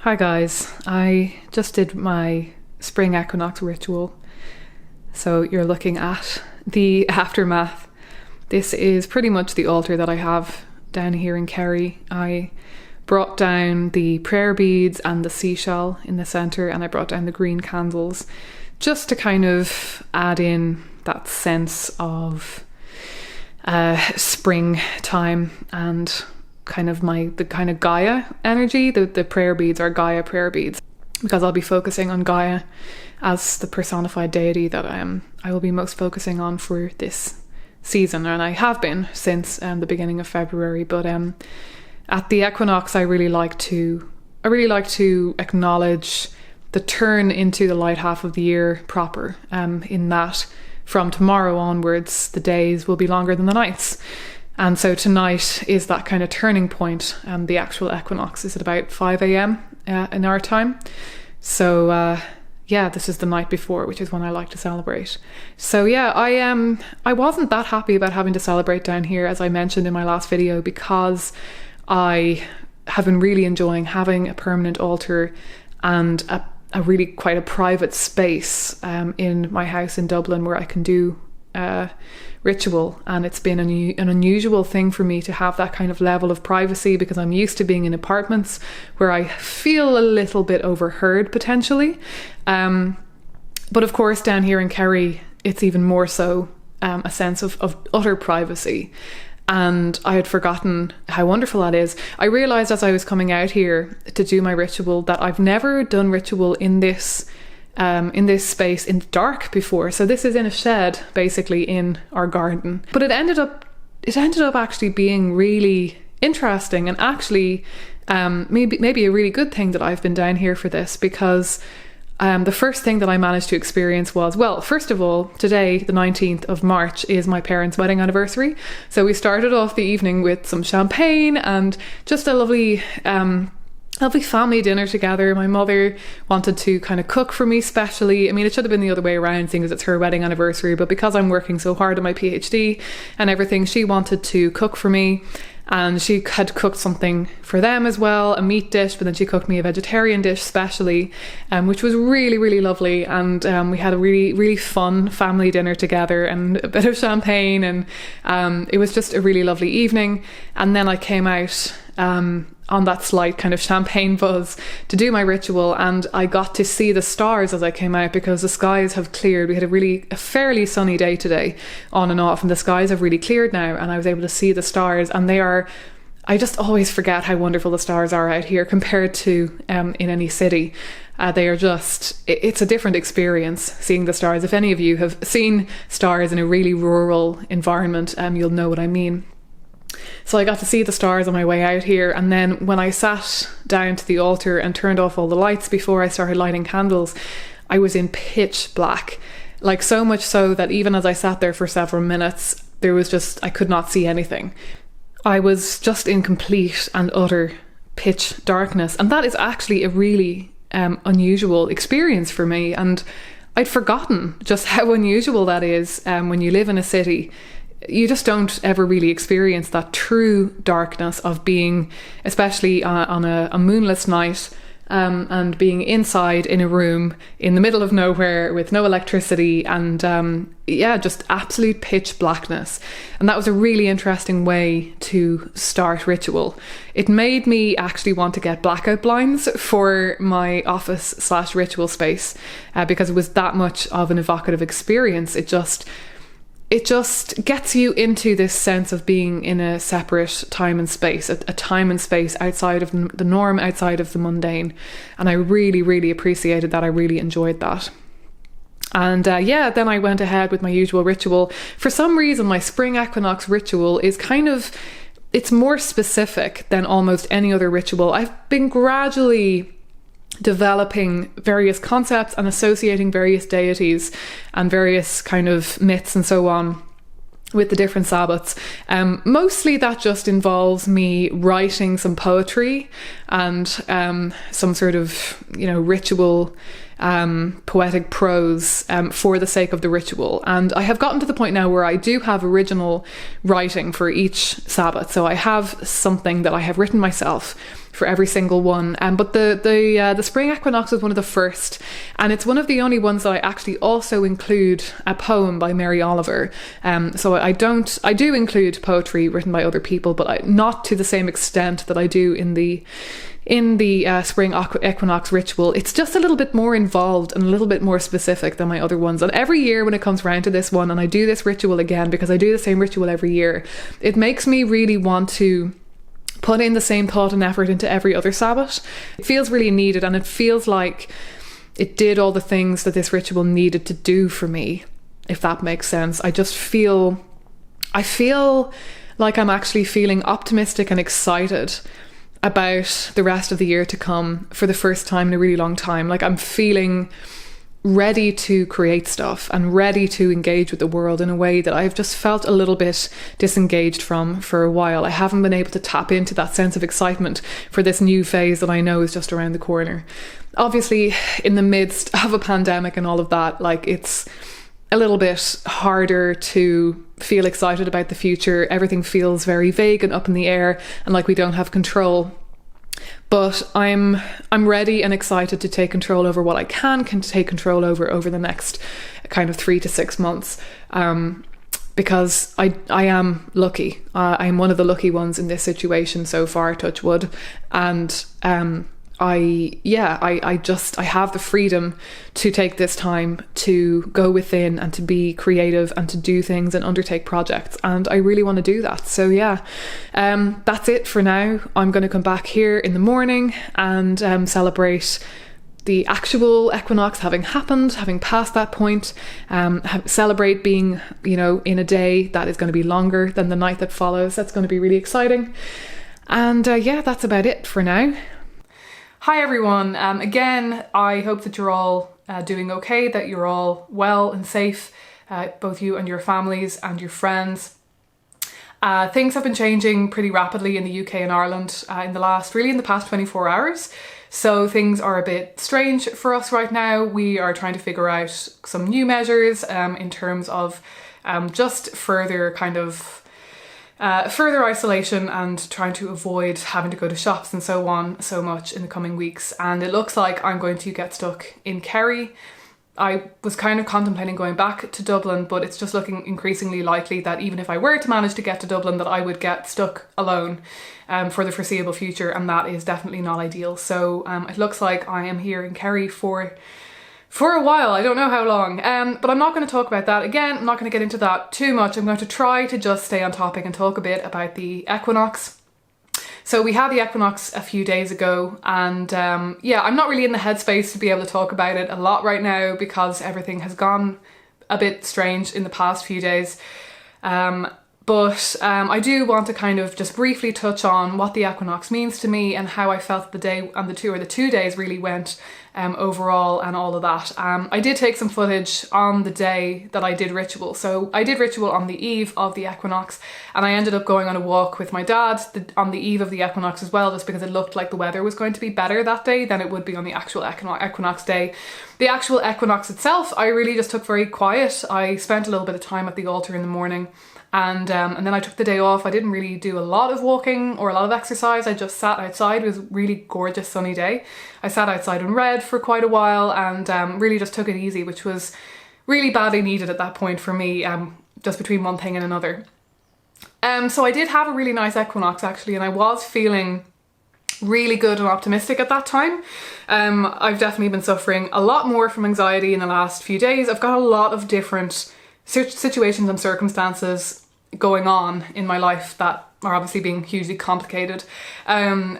Hi guys, I just did my spring equinox ritual, so you're looking at the aftermath. This is pretty much the altar that I have down here in Kerry. I brought down the prayer beads and the seashell in the centre, and I brought down the green candles just to kind of add in that sense of springtime and kind of the kind of Gaia energy. The prayer beads are Gaia prayer beads, because I'll be focusing on Gaia as the personified deity that I will be most focusing on for this season, and I have been since the beginning of February. But at the equinox, I really like to acknowledge the turn into the light half of the year proper, in that from tomorrow onwards the days will be longer than the nights. And so tonight is that kind of turning point. The actual equinox is at about 5 a.m. In our time. So this is the night before, which is when I like to celebrate. So I wasn't that happy about having to celebrate down here, as I mentioned in my last video, because I have been really enjoying having a permanent altar and a really quite a private space in my house in Dublin where I can do ritual. And it's been an unusual thing for me to have that kind of level of privacy, because I'm used to being in apartments where I feel a little bit overheard potentially, but of course down here in Kerry it's even more so, a sense of utter privacy. And I had forgotten how wonderful that is. I realised as I was coming out here to do my ritual that I've never done ritual in this space in the dark before. So this is in a shed, basically in our garden. But it ended up actually being really interesting, and actually maybe a really good thing that I've been down here for this, because the first thing that I managed to experience was, well, first of all, today, the 19th of March, is my parents' wedding anniversary. So we started off the evening with some champagne and just a lovely family dinner together. My mother wanted to kind of cook for me specially. I mean, it should have been the other way around, seeing as it's her wedding anniversary, but because I'm working so hard on my PhD and everything, she wanted to cook for me. And she had cooked something for them as well, a meat dish, but then she cooked me a vegetarian dish specially, which was really, really lovely. And we had a really, really fun family dinner together and a bit of champagne, and it was just a really lovely evening. And then I came out on that slight kind of champagne buzz to do my ritual, and I got to see the stars as I came out, because the skies have cleared. We had a fairly sunny day today, on and off, and the skies have really cleared now, and I was able to see the stars. And I just always forget how wonderful the stars are out here compared to in any city. They are it's a different experience seeing the stars. If any of you have seen stars in a really rural environment, you'll know what I mean. So I got to see the stars on my way out here, and then when I sat down to the altar and turned off all the lights before I started lighting candles, I was in pitch black. Like, so much so that even as I sat there for several minutes, I could not see anything. I was just in complete and utter pitch darkness, and that is actually a really unusual experience for me, and I'd forgotten just how unusual that is. When you live in a city, you just don't ever really experience that true darkness of being, especially on a moonless night, and being inside in a room in the middle of nowhere with no electricity, and just absolute pitch blackness. And that was a really interesting way to start ritual. It made me actually want to get blackout blinds for my office/ritual space, because it was that much of an evocative experience. It just gets you into this sense of being in a separate time and space, a time and space outside of the norm, outside of the mundane. And I really, really appreciated that. I really enjoyed that. And then I went ahead with my usual ritual. For some reason, my spring equinox ritual is it's more specific than almost any other ritual. I've been gradually developing various concepts and associating various deities and various kind of myths and so on with the different Sabbats. Mostly that just involves me writing some poetry and some sort of, ritual poetic prose for the sake of the ritual. And I have gotten to the point now where I do have original writing for each Sabbath. So I have something that I have written myself for every single one. But the spring equinox was one of the first, and it's one of the only ones that I actually also include a poem by Mary Oliver. So I do include poetry written by other people, but not to the same extent that I do in the spring equinox ritual. It's just a little bit more involved and a little bit more specific than my other ones. And every year when it comes around to this one and I do this ritual again, because I do the same ritual every year, it makes me really want to put in the same thought and effort into every other Sabbath. It feels really needed, and it feels like it did all the things that this ritual needed to do for me, if that makes sense. I feel like I'm actually feeling optimistic and excited about the rest of the year to come for the first time in a really long time. Like, I'm feeling ready to create stuff and ready to engage with the world in a way that I've just felt a little bit disengaged from for a while. I haven't been able to tap into that sense of excitement for this new phase that I know is just around the corner. Obviously, in the midst of a pandemic and all of that, like, it's a little bit harder to feel excited about the future. Everything feels very vague and up in the air and like we don't have control. But I'm ready and excited to take control over what I can take control over the next kind of 3 to 6 months. Because I am lucky. I'm one of the lucky ones in this situation so far, touch wood. And I have the freedom to take this time to go within and to be creative and to do things and undertake projects, and I really want to do that. So that's it for now. I'm going to come back here in the morning and celebrate the actual equinox having happened, having passed that point, celebrate being, in a day that is going to be longer than the night that follows. That's going to be really exciting. And that's about it for now. Hi everyone, again, I hope that you're all doing okay, that you're all well and safe, both you and your families and your friends. Things have been changing pretty rapidly in the UK and Ireland in the past 24 hours. So things are a bit strange for us right now. We are trying to figure out some new measures in terms of just further isolation and trying to avoid having to go to shops and so on so much in the coming weeks. And it looks like I'm going to get stuck in Kerry. I was kind of contemplating going back to Dublin, but it's just looking increasingly likely that even if I were to manage to get to Dublin, that I would get stuck alone for the foreseeable future, and that is definitely not ideal. So it looks like I am here in Kerry for a while. I don't know how long, but I'm not going to talk about that. Again, I'm not going to get into that too much. I'm going to try to just stay on topic and talk a bit about the equinox. So we had the equinox a few days ago, and I'm not really in the headspace to be able to talk about it a lot right now because everything has gone a bit strange in the past few days. But I do want to kind of just briefly touch on what the equinox means to me and how I felt the day and the 2 days really went overall and all of that. I did take some footage on the day that I did ritual. So I did ritual on the eve of the equinox, and I ended up going on a walk with my dad on the eve of the equinox as well, just because it looked like the weather was going to be better that day than it would be on the actual equinox day. The actual equinox itself, I really just took very quiet. I spent a little bit of time at the altar in the morning. And then I took the day off. I didn't really do a lot of walking or a lot of exercise. I just sat outside. It was a really gorgeous sunny day. I sat outside and read for quite a while and really just took it easy, which was really badly needed at that point for me, just between one thing and another. So I did have a really nice equinox actually, and I was feeling really good and optimistic at that time. I've definitely been suffering a lot more from anxiety in the last few days. I've got a lot of different situations and circumstances going on in my life that are obviously being hugely complicated.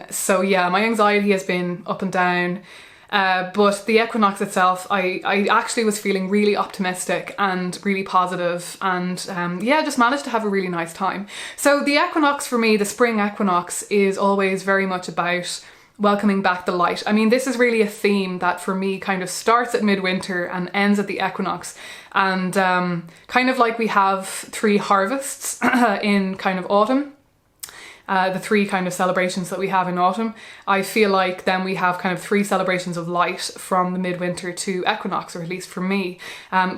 So yeah, my anxiety has been up and down. But the equinox itself, I actually was feeling really optimistic and really positive and just managed to have a really nice time. So the equinox for me, the spring equinox, is always very much about welcoming back the light. I mean, this is really a theme that for me kind of starts at midwinter and ends at the equinox. And kind of like we have 3 harvests in kind of autumn. the 3 kind of celebrations that we have in autumn, I feel like then we have kind of 3 celebrations of light from the midwinter to equinox, or at least for me,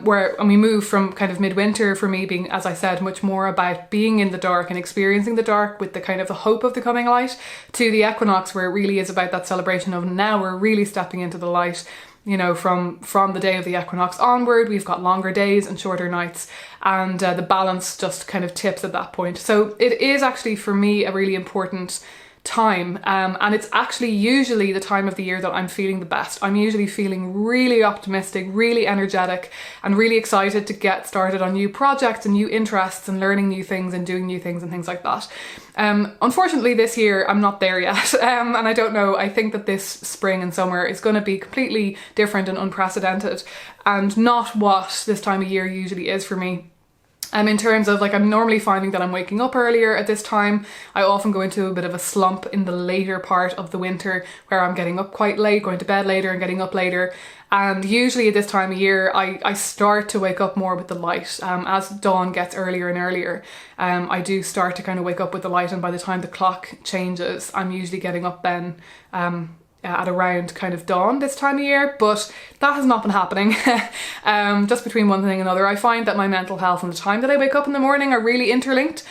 where we move from kind of midwinter for me being, as I said, much more about being in the dark and experiencing the dark with the kind of the hope of the coming light, to the equinox where it really is about that celebration of now we're really stepping into the light. You know, from the day of the equinox onward, we've got longer days and shorter nights, and the balance just kind of tips at that point. So it is actually for me a really important time, and it's actually usually the time of the year that I'm feeling the best. I'm usually feeling really optimistic, really energetic, and really excited to get started on new projects and new interests and learning new things and doing new things and things like that. Unfortunately this year I'm not there yet, and I don't know, I think that this spring and summer is going to be completely different and unprecedented, and not what this time of year usually is for me. In terms of, like, I'm normally finding that I'm waking up earlier at this time. I often go into a bit of a slump in the later part of the winter where I'm getting up quite late, going to bed later and getting up later. And usually at this time of year, I start to wake up more with the light. As dawn gets earlier and earlier, I do start to kind of wake up with the light, and by the time the clock changes, I'm usually getting up then at around kind of dawn this time of year, but that has not been happening. Just between one thing and another, I find that my mental health and the time that I wake up in the morning are really interlinked.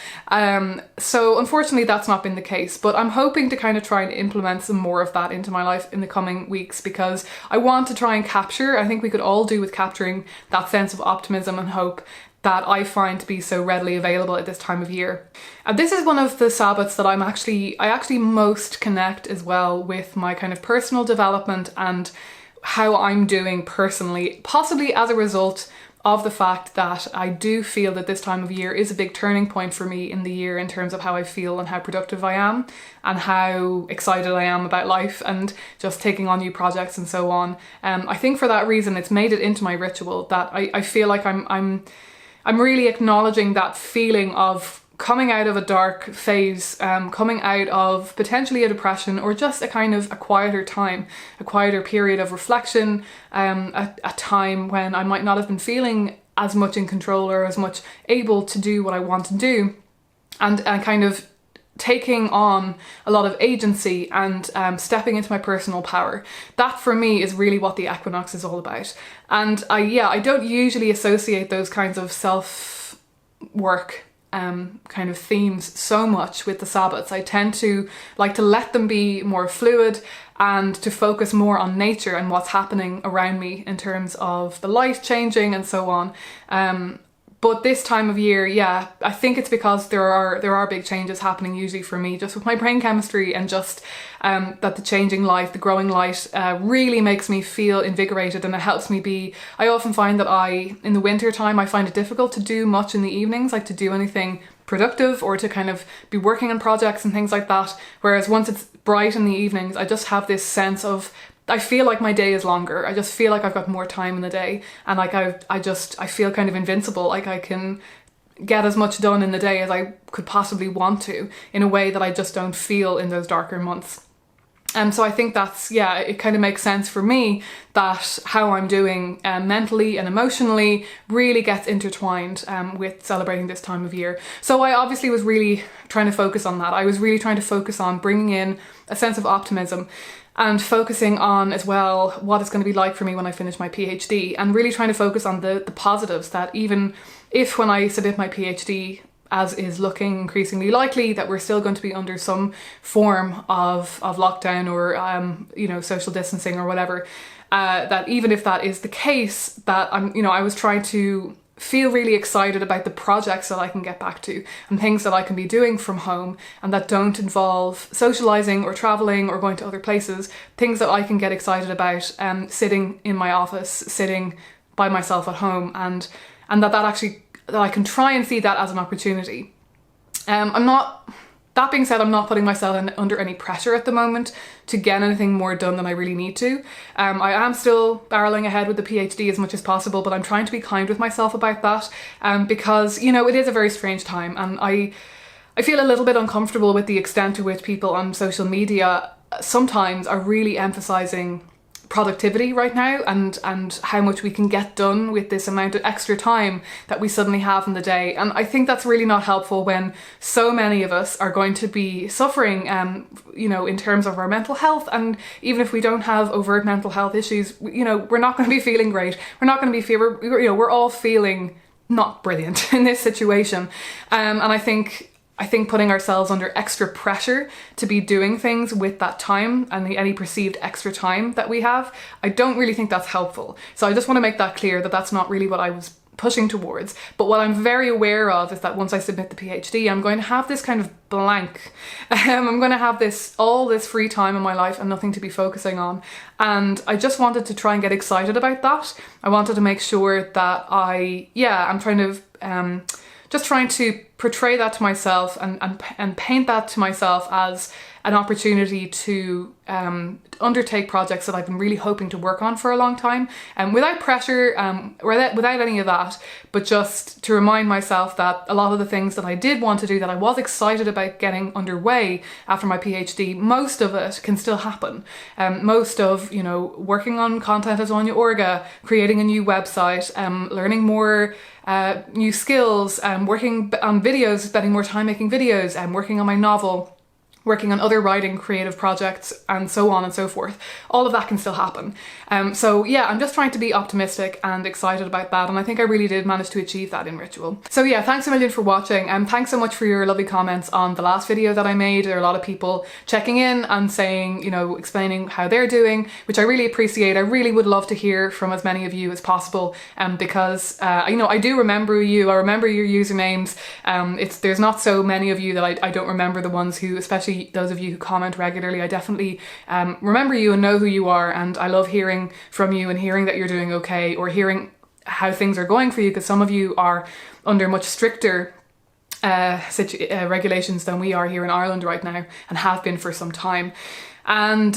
So unfortunately that's not been the case, but I'm hoping to kind of try and implement some more of that into my life in the coming weeks, because I want to try and capture, I think we could all do with capturing that sense of optimism and hope that I find to be so readily available at this time of year. And this is one of the Sabbats that I actually most connect as well with my kind of personal development and how I'm doing personally, possibly as a result of the fact that I do feel that this time of year is a big turning point for me in the year in terms of how I feel and how productive I am and how excited I am about life and just taking on new projects and so on. I think for that reason it's made it into my ritual that I feel like I'm really acknowledging that feeling of coming out of a dark phase, coming out of potentially a depression, or just a kind of a quieter time, a quieter period of reflection, a time when I might not have been feeling as much in control or as much able to do what I want to do, and kind of taking on a lot of agency and stepping into my personal power. That for me is really what the equinox is all about. And I don't usually associate those kinds of self-work kind of themes so much with the Sabbats. I tend to like to let them be more fluid and to focus more on nature and what's happening around me in terms of the light changing and so on. But this time of year, yeah, I think it's because there are big changes happening usually for me, just with my brain chemistry, and just that the changing light, the growing light, really makes me feel invigorated, and it helps me be. I often find that in the winter time, I find it difficult to do much in the evenings, like to do anything productive or to kind of be working on projects and things like that. Whereas once it's bright in the evenings, I just have this sense of, I feel like my day is longer. I just feel like I've got more time in the day, and like I feel kind of invincible. Like I can get as much done in the day as I could possibly want to, in a way that I just don't feel in those darker months. And so I think that's, yeah, it kind of makes sense for me that how I'm doing mentally and emotionally really gets intertwined with celebrating this time of year. So I obviously was really trying to focus on that. I was really trying to focus on bringing in a sense of optimism, and focusing on as well what it's going to be like for me when I finish my PhD, and really trying to focus on the positives, that even if when I submit my PhD, as is looking increasingly likely, that we're still going to be under some form of lockdown or social distancing or whatever, that even if that is the case, that I was trying to feel really excited about the projects that I can get back to and things that I can be doing from home and that don't involve socializing or traveling or going to other places, things that I can get excited about sitting in my office, sitting by myself at home, and that I can try and see that as an opportunity. That being said, I'm not putting myself under any pressure at the moment to get anything more done than I really need to. I am still barreling ahead with the PhD as much as possible, but I'm trying to be kind with myself about that, because, it is a very strange time, and I feel a little bit uncomfortable with the extent to which people on social media sometimes are really emphasising productivity right now, and how much we can get done with this amount of extra time that we suddenly have in the day. And I think that's really not helpful when so many of us are going to be suffering, you know, in terms of our mental health. And even if we don't have overt mental health issues, you know, we're not going to be feeling great. We're not going to be we're all feeling not brilliant in this situation. And I think putting ourselves under extra pressure to be doing things with that time and any perceived extra time that we have, I don't really think that's helpful. So I just want to make that clear that that's not really what I was pushing towards. But what I'm very aware of is that once I submit the PhD, I'm going to have this kind of blank. I'm going to have all this free time in my life and nothing to be focusing on. And I just wanted to try and get excited about that. I wanted to make sure that I'm trying to just trying to portray that to myself and paint that to myself as an opportunity to undertake projects that I've been really hoping to work on for a long time, without pressure, without any of that, but just to remind myself that a lot of the things that I did want to do, that I was excited about getting underway after my PhD, most of it can still happen. Most of, you know, working on content as Anya Orga, creating a new website, learning more new skills, working on videos, spending more time making videos, working on my novel, working on other writing creative projects, and so on and so forth. All of that can still happen. So yeah, I'm just trying to be optimistic and excited about that, and I think I really did manage to achieve that in Ritual. So yeah, thanks a million for watching, and thanks so much for your lovely comments on the last video that I made. There are a lot of people checking in and saying, you know, explaining how they're doing, which I really appreciate. I really would love to hear from as many of you as possible, because you know, I do remember you, I remember your usernames. There's not so many of you that I don't remember the ones who, especially those of you who comment regularly. I definitely remember you and know who you are, and I love hearing from you and hearing that you're doing okay, or hearing how things are going for you, because some of you are under much stricter regulations than we are here in Ireland right now, and have been for some time. And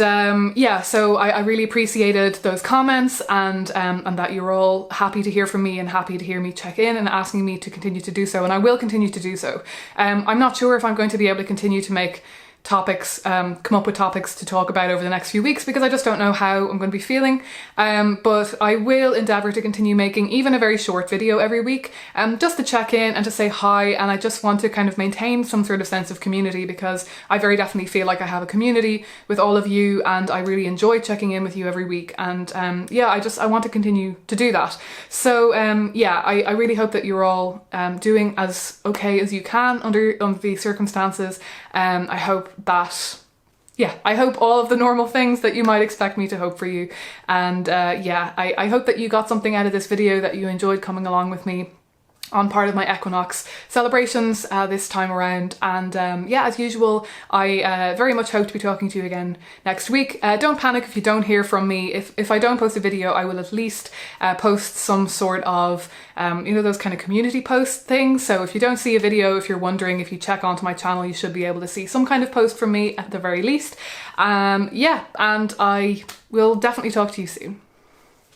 yeah, so I really appreciated those comments, and that you're all happy to hear from me and happy to hear me check in and asking me to continue to do so, and I will continue to do so. I'm not sure if I'm going to be able to continue to make topics, come up with topics to talk about over the next few weeks, because I just don't know how I'm going to be feeling, but I will endeavour to continue making even a very short video every week, just to check in and to say hi. And I just want to kind of maintain some sort of sense of community, because I very definitely feel like I have a community with all of you, and I really enjoy checking in with you every week. And yeah, I want to continue to do that. So yeah, I really hope that you're all doing as okay as you can under the circumstances. I hope that, yeah, I hope all of the normal things that you might expect me to hope for you. And yeah, I hope that you got something out of this video, that you enjoyed coming along with me on part of my equinox celebrations this time around. And yeah, as usual, I very much hope to be talking to you again next week. Don't panic if you don't hear from me. If I don't post a video, I will at least post some sort of you know, those kind of community post things. So if you don't see a video, if you're wondering, if you check onto my channel, you should be able to see some kind of post from me at the very least. Yeah, and I will definitely talk to you soon.